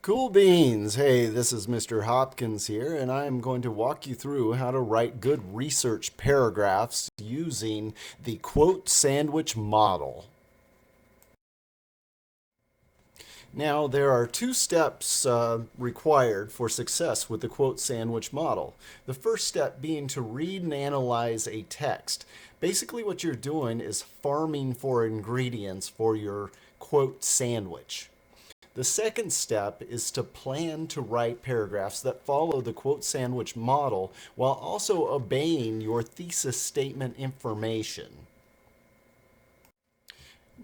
Cool beans. Hey, this is Mr. Hopkins here, and I am going to walk you through how to write good research paragraphs using the quote sandwich model. Now, there are two steps required for success with the quote sandwich model. The first step being to read and analyze a text. Basically, what you're doing is farming for ingredients for your quote sandwich. The second step is to plan to write paragraphs that follow the quote sandwich model while also obeying your thesis statement information.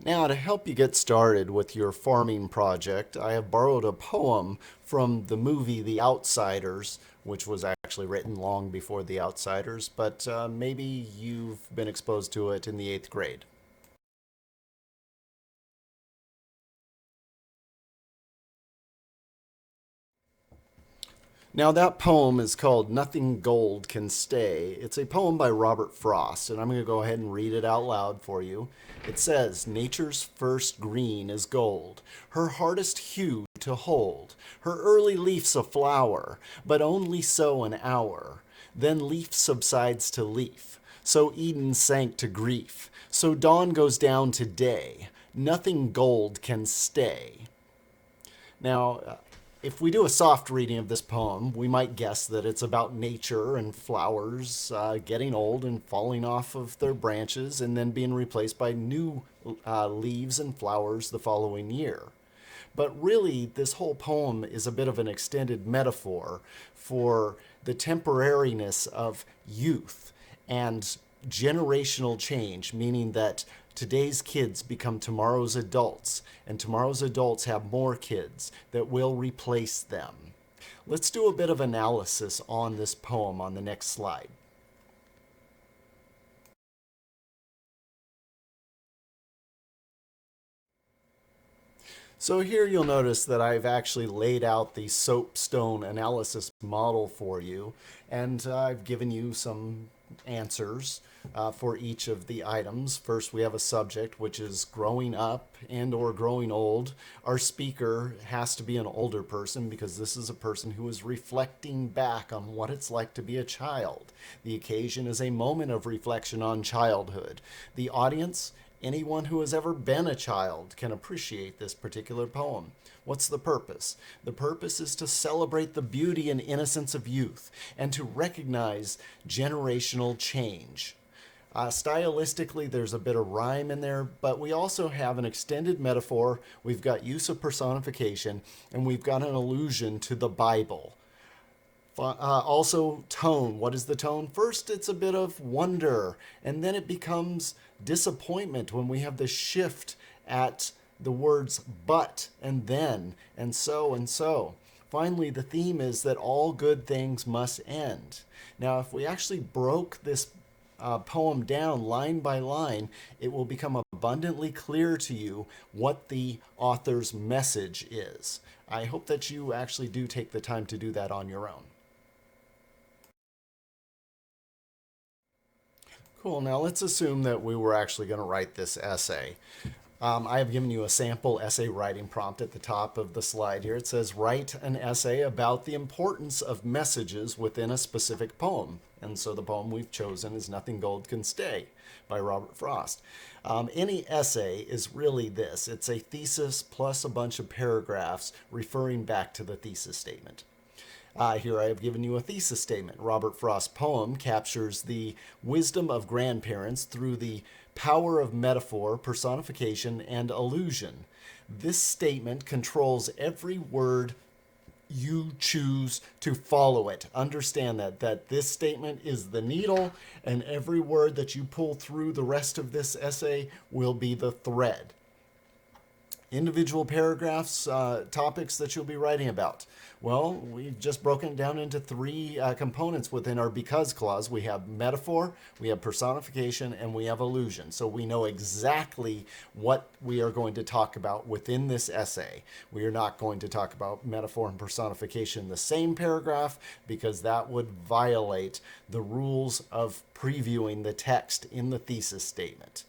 Now, to help you get started with your farming project, I have borrowed a poem from the movie The Outsiders, which was actually written long before The Outsiders, but maybe you've been exposed to it in the 8th grade. Now, that poem is called Nothing Gold Can Stay. It's a poem by Robert Frost, and I'm going to go ahead and read it out loud for you. It says, Nature's first green is gold, her hardest hue to hold, her early leaf's a flower, but only so an hour. Then leaf subsides to leaf, so Eden sank to grief, so dawn goes down to day. Nothing gold can stay. Now, if we do a soft reading of this poem, we might guess that it's about nature and flowers getting old and falling off of their branches and then being replaced by new leaves and flowers the following year. But really, this whole poem is a bit of an extended metaphor for the temporariness of youth and generational change, meaning that today's kids become tomorrow's adults, and tomorrow's adults have more kids that will replace them. Let's do a bit of analysis on this poem on the next slide. So here you'll notice that I've actually laid out the soapstone analysis model for you, and I've given you some answers for each of the items. First, we have a subject, which is growing up and or growing old. Our speaker has to be an older person because this is a person who is reflecting back on what it's like to be a child. The occasion is a moment of reflection on childhood. The audience, anyone who has ever been a child, can appreciate this particular poem. What's the purpose? The purpose is to celebrate the beauty and innocence of youth and to recognize generational change. Stylistically, there's a bit of rhyme in there, but we also have an extended metaphor, we've got use of personification, and we've got an allusion to the Bible. Also, tone. What is the tone? First, it's a bit of wonder, and then it becomes disappointment when we have the shift at the words but and then and so and so. Finally, the theme is that all good things must end. Now, if we actually broke this poem down line by line, it will become abundantly clear to you what the author's message is. I hope that you actually do take the time to do that on your own. Cool. Now let's assume that we were actually going to write this essay. I have given you a sample essay writing prompt at the top of the slide here. It says, write an essay about the importance of messages within a specific poem. And so the poem we've chosen is Nothing Gold Can Stay by Robert Frost. Any essay is really this. It's a thesis plus a bunch of paragraphs referring back to the thesis statement. Here I have given you a thesis statement. Robert Frost's poem captures the wisdom of grandparents through the power of metaphor, personification, and allusion. This statement controls every word you choose to follow it. Understand that this statement is the needle, and every word that you pull through the rest of this essay will be the thread. Individual paragraphs, topics that you'll be writing about. Well, we've just broken it down into three components within our because clause. We have metaphor, we have personification, and we have allusion. So we know exactly what we are going to talk about within this essay. We are not going to talk about metaphor and personification in the same paragraph because that would violate the rules of previewing the text in the thesis statement.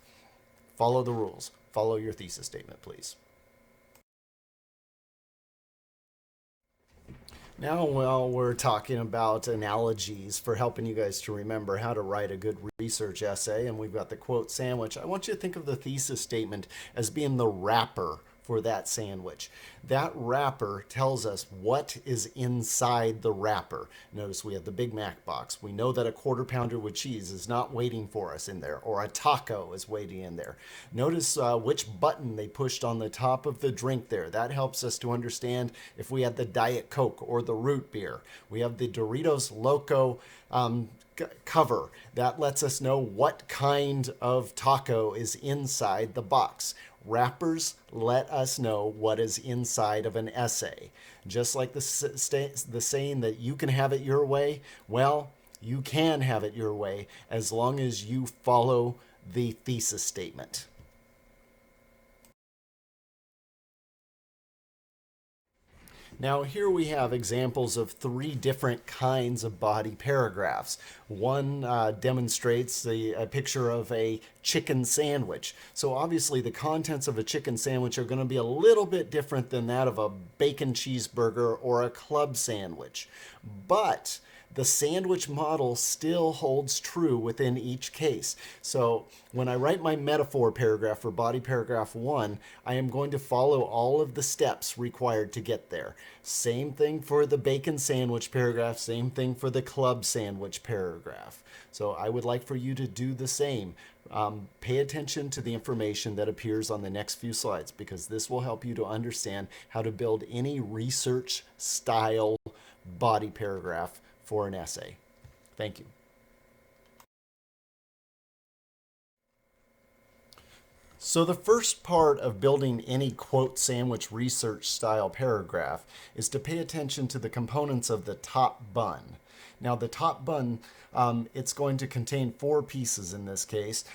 Follow the rules. Follow your thesis statement, please. Now, while we're talking about analogies for helping you guys to remember how to write a good research essay, and we've got the quote sandwich, I want you to think of the thesis statement as being the wrapper for that sandwich. That wrapper tells us what is inside the wrapper. Notice we have the Big Mac box. We know that a quarter pounder with cheese is not waiting for us in there, or a taco is waiting in there. Notice which button they pushed on the top of the drink there. That helps us to understand if we had the Diet Coke or the root beer. We have the Doritos Loco cover. That lets us know what kind of taco is inside the box. Wrappers let us know what is inside of an essay. Just like the saying that you can have it your way, well, you can have it your way as long as you follow the thesis statement. Now, here we have examples of three different kinds of body paragraphs. One demonstrates a picture of a chicken sandwich. So obviously the contents of a chicken sandwich are going to be a little bit different than that of a bacon cheeseburger or a club sandwich. But the sandwich model still holds true within each case. So when I write my metaphor paragraph for body paragraph 1, I am going to follow all of the steps required to get there. Same thing for the bacon sandwich paragraph, same thing for the club sandwich paragraph. So I would like for you to do the same. Pay attention to the information that appears on the next few slides, because this will help you to understand how to build any research style body paragraph for an essay. Thank you. So the first part of building any quote sandwich research style paragraph is to pay attention to the components of the top bun. Now the top bun, it's going to contain four pieces in this case.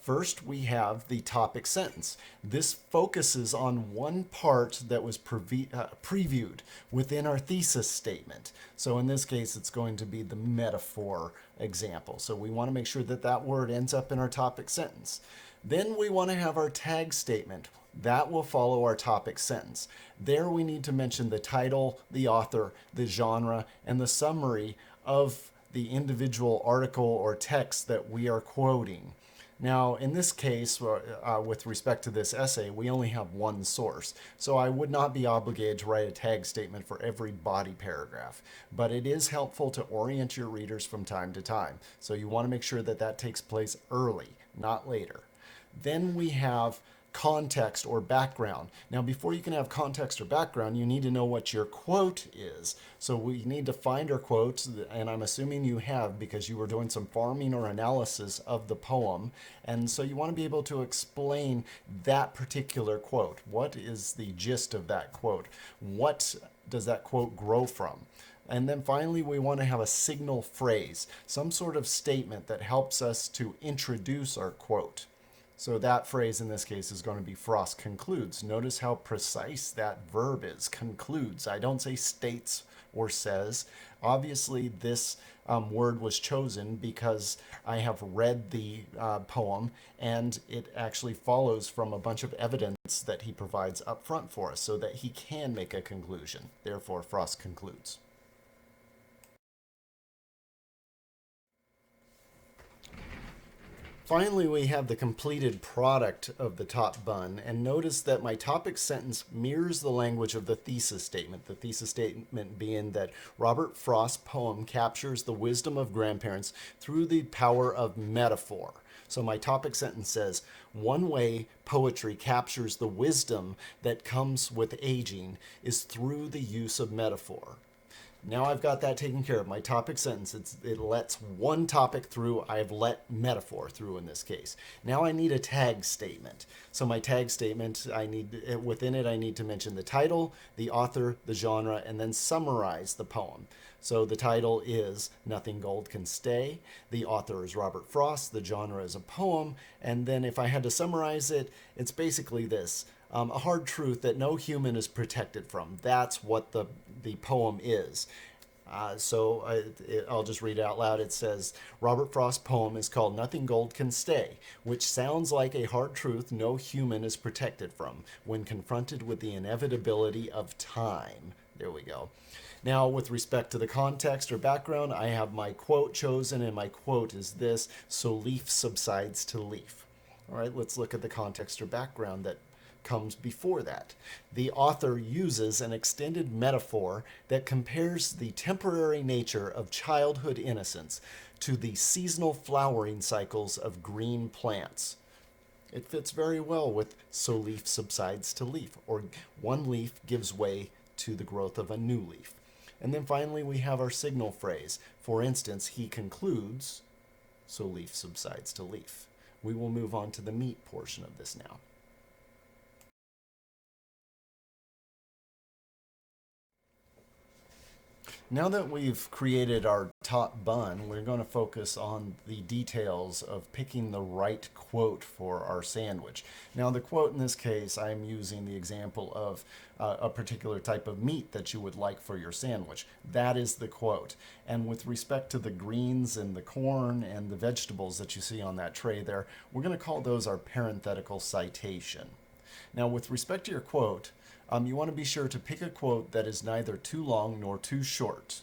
First, we have the topic sentence. This focuses on one part that was previewed within our thesis statement. So in this case, it's going to be the metaphor example. So we want to make sure that that word ends up in our topic sentence. Then we want to have our tag statement. That will follow our topic sentence. There we need to mention the title, the author, the genre, and the summary of the individual article or text that we are quoting. Now, in this case, with respect to this essay, we only have one source. So I would not be obligated to write a tag statement for every body paragraph. But it is helpful to orient your readers from time to time. So you want to make sure that that takes place early, not later. Then we have context or background. Now, before you can have context or background, you need to know what your quote is. So we need to find our quote, and I'm assuming you have because you were doing some farming or analysis of the poem. And so you want to be able to explain that particular quote. What is the gist of that quote? What does that quote grow from? And then finally, we want to have a signal phrase, some sort of statement that helps us to introduce our quote. So that phrase in this case is going to be Frost concludes. Notice how precise that verb is, concludes. I don't say states or says. Obviously, this word was chosen because I have read the poem, and it actually follows from a bunch of evidence that he provides up front for us so that he can make a conclusion. Therefore, Frost concludes. Finally, we have the completed product of the top bun, and notice that my topic sentence mirrors the language of the thesis statement. The thesis statement being that Robert Frost's poem captures the wisdom of grandparents through the power of metaphor. So my topic sentence says, one way poetry captures the wisdom that comes with aging is through the use of metaphor. Now I've got that taken care of. My topic sentence, it lets one topic through. I've let metaphor through in this case. Now I need a tag statement. So my tag statement, within it I need to mention the title, the author, the genre, and then summarize the poem. So the title is Nothing Gold Can Stay. The author is Robert Frost. The genre is a poem. And then if I had to summarize it, it's basically this. A hard truth that no human is protected from. That's what the poem is. I'll just read it out loud. It says, Robert Frost's poem is called Nothing Gold Can Stay, which sounds like a hard truth no human is protected from when confronted with the inevitability of time. There we go. Now, with respect to the context or background, I have my quote chosen, and my quote is this: so leaf subsides to leaf. All right, let's look at the context or background that comes before that. The author uses an extended metaphor that compares the temporary nature of childhood innocence to the seasonal flowering cycles of green plants. It fits very well with so leaf subsides to leaf, or one leaf gives way to the growth of a new leaf. And then finally, we have our signal phrase. For instance, he concludes, so leaf subsides to leaf. We will move on to the meat portion of this now. Now that we've created our top bun, we're going to focus on the details of picking the right quote for our sandwich. Now, the quote in this case, I'm using the example of a particular type of meat that you would like for your sandwich. That is the quote. And with respect to the greens and the corn and the vegetables that you see on that tray there, we're going to call those our parenthetical citation. Now, with respect to your quote, you want to be sure to pick a quote that is neither too long nor too short.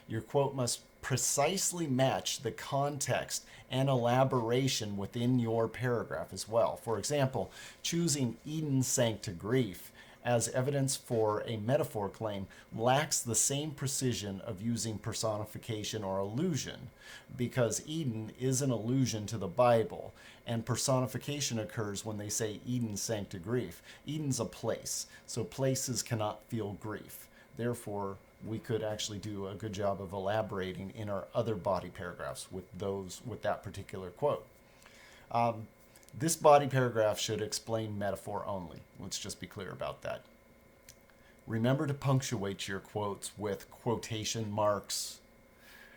Your quote must precisely match the context and elaboration within your paragraph as well. For example, choosing Eden sank to grief as evidence for a metaphor claim lacks the same precision of using personification or allusion, because Eden is an allusion to the Bible, and personification occurs when they say Eden sank to grief. Eden's a place, so places cannot feel grief. Therefore, we could actually do a good job of elaborating in our other body paragraphs with that particular quote. This body paragraph should explain metaphor only. Let's just be clear about that. Remember to punctuate your quotes with quotation marks.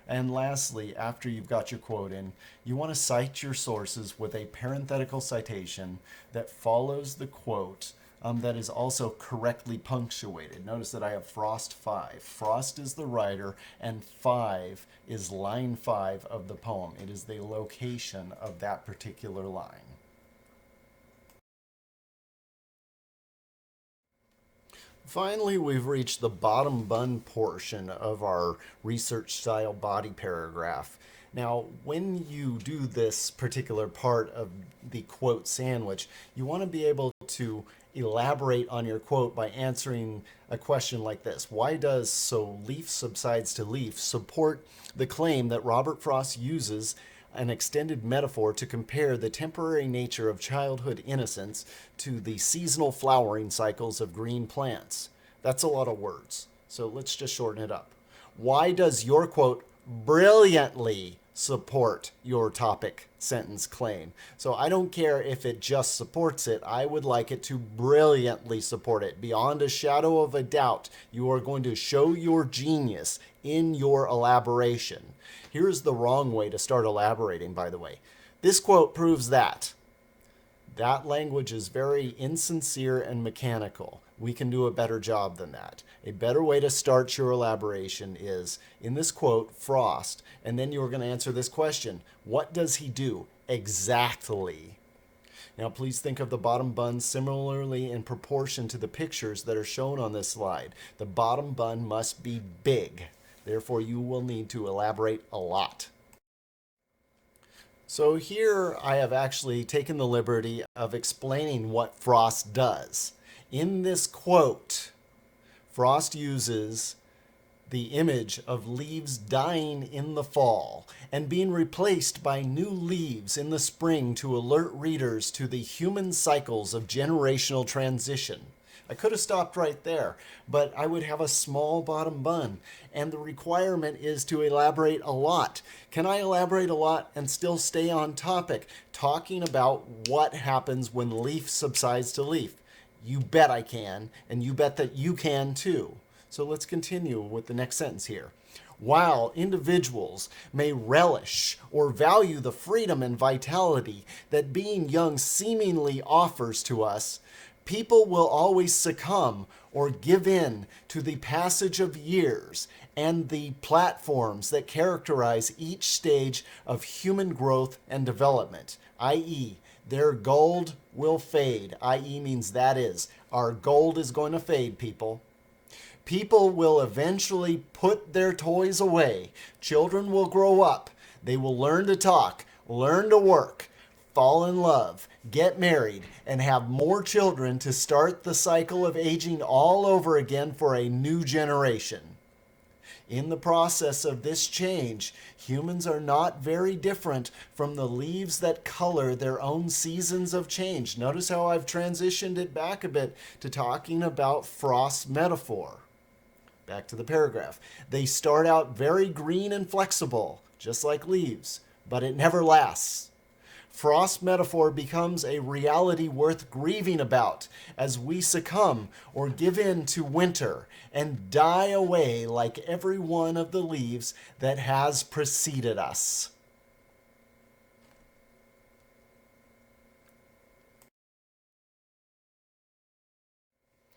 And lastly, after you've got your quote in, you want to cite your sources with a parenthetical citation that follows the quote that is also correctly punctuated. Notice that I have Frost 5. Frost is the writer, and 5 is line 5 of the poem. It is the location of that particular line. Finally, we've reached the bottom bun portion of our research style body paragraph. Now, when you do this particular part of the quote sandwich, you want to be able to elaborate on your quote by answering a question like this: why does so leaf subsides to leaf support the claim that Robert Frost uses an extended metaphor to compare the temporary nature of childhood innocence to the seasonal flowering cycles of green plants? That's a lot of words, so let's just shorten it up. Why does your quote brilliantly support your topic sentence claim? So I don't care if it just supports it. I would like it to brilliantly support it. Beyond a shadow of a doubt, you are going to show your genius in your elaboration. Here's the wrong way to start elaborating, by the way. This quote proves that. That language is very insincere and mechanical. We can do a better job than that. A better way to start your elaboration is, in this quote, Frost, and then you're going to answer this question: what does he do exactly? Now, please think of the bottom bun similarly in proportion to the pictures that are shown on this slide. The bottom bun must be big. Therefore, you will need to elaborate a lot. So here I have actually taken the liberty of explaining what Frost does. In this quote, Frost uses the image of leaves dying in the fall and being replaced by new leaves in the spring to alert readers to the human cycles of generational transition. I could have stopped right there, but I would have a small bottom bun, and the requirement is to elaborate a lot. Can I elaborate a lot and still stay on topic, talking about what happens when leaf subsides to leaf? You bet I can, and you bet that you can too. So let's continue with the next sentence here. While individuals may relish or value the freedom and vitality that being young seemingly offers to us, people will always succumb or give in to the passage of years and the platforms that characterize each stage of human growth and development, i.e., their gold will fade, i.e. means that is, our gold is going to fade, people. People will eventually put their toys away. Children will grow up. They will learn to talk, learn to work, fall in love, get married, and have more children to start the cycle of aging all over again for a new generation. In the process of this change, humans are not very different from the leaves that color their own seasons of change. Notice how I've transitioned it back a bit to talking about Frost's metaphor. Back to the paragraph. They start out very green and flexible, just like leaves, but it never lasts. Frost's metaphor becomes a reality worth grieving about as we succumb or give in to winter and die away like every one of the leaves that has preceded us.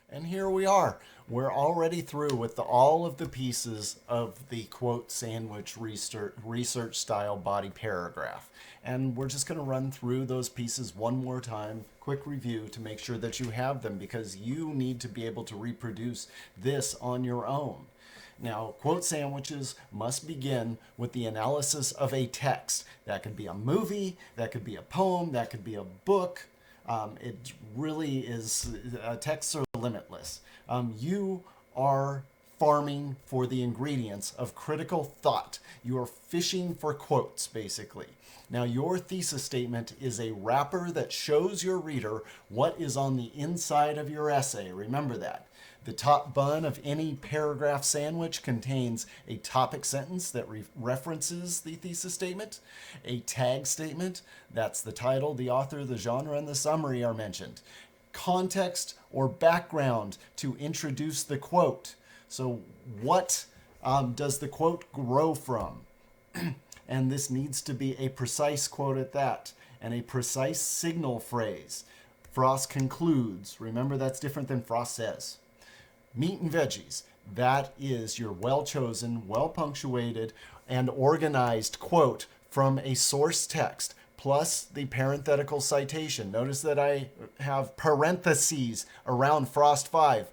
And here we are. We're already through with all of the pieces of the quote sandwich research style body paragraph. And we're just going to run through those pieces one more time, quick review to make sure that you have them because you need to be able to reproduce this on your own. Now, quote sandwiches must begin with the analysis of a text. That could be a movie, that could be a poem, that could be a book. It really is, texts are limitless. You are farming for the ingredients of critical thought. You are fishing for quotes, basically. Now, your thesis statement is a wrapper that shows your reader what is on the inside of your essay. Remember that. The top bun of any paragraph sandwich contains a topic sentence that references the thesis statement, a tag statement, that's the title, the author, the genre, and the summary are mentioned, context or background to introduce the quote. So what does the quote grow from? And this needs to be a precise quote at that, and a precise signal phrase. Frost concludes. Remember, that's different than Frost says. Meat and veggies. That is your well-chosen, well-punctuated, and organized quote from a source text, plus the parenthetical citation. Notice that I have parentheses around Frost 5.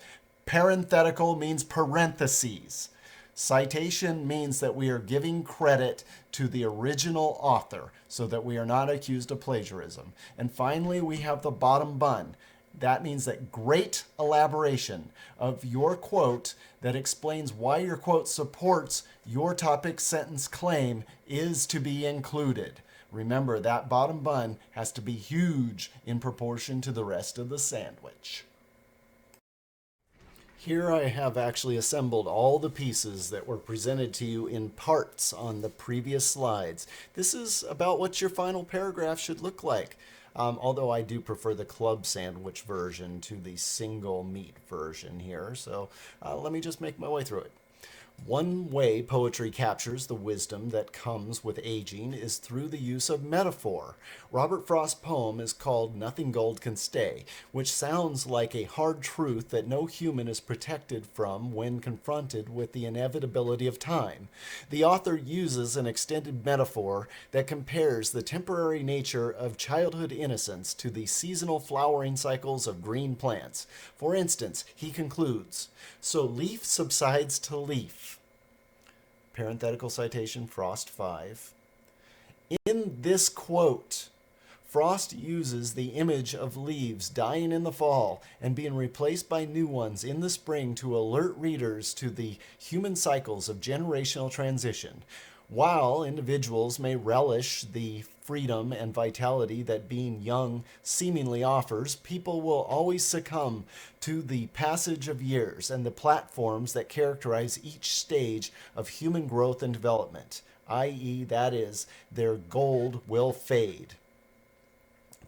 Parenthetical means parentheses. Citation means that we are giving credit to the original author so that we are not accused of plagiarism. And finally, we have the bottom bun. That means that great elaboration of your quote that explains why your quote supports your topic sentence claim is to be included. Remember, that bottom bun has to be huge in proportion to the rest of the sandwich. Here I have actually assembled all the pieces that were presented to you in parts on the previous slides. This is about what your final paragraph should look like. Although I do prefer the club sandwich version to the single meat version here. So let me just make my way through it. One way poetry captures the wisdom that comes with aging is through the use of metaphor. Robert Frost's poem is called Nothing Gold Can Stay, which sounds like a hard truth that no human is protected from when confronted with the inevitability of time. The author uses an extended metaphor that compares the temporary nature of childhood innocence to the seasonal flowering cycles of green plants. For instance, he concludes, "So leaf subsides to leaf." Parenthetical citation, Frost 5. In this quote, Frost uses the image of leaves dying in the fall and being replaced by new ones in the spring to alert readers to the human cycles of generational transition. While individuals may relish the freedom and vitality that being young seemingly offers, people will always succumb to the passage of years and the platforms that characterize each stage of human growth and development, i.e., that is, their gold will fade.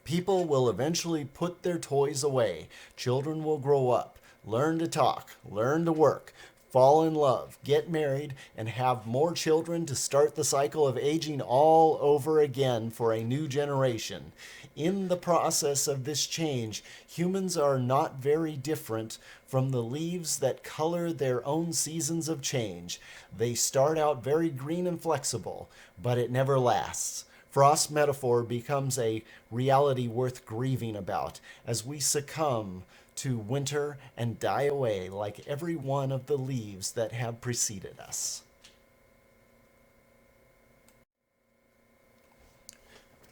People will eventually put their toys away. Children will grow up, learn to talk, learn to work, fall in love, get married, and have more children to start the cycle of aging all over again for a new generation. In the process of this change, humans are not very different from the leaves that color their own seasons of change. They start out very green and flexible, but it never lasts. Frost's metaphor becomes a reality worth grieving about as we succumb to winter and die away like every one of the leaves that have preceded us.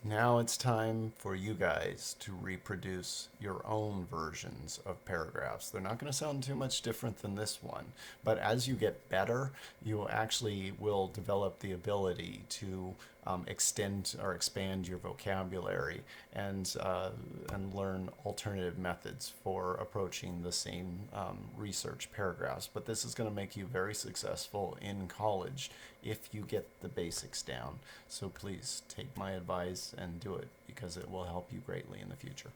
Now it's time for you guys to reproduce your own versions of paragraphs. They're not going to sound too much different than this one, but as you get better, you actually will develop the ability to extend or expand your vocabulary and learn alternative methods for approaching the same research paragraphs. But this is going to make you very successful in college if you get the basics down. So please take my advice and do it because it will help you greatly in the future.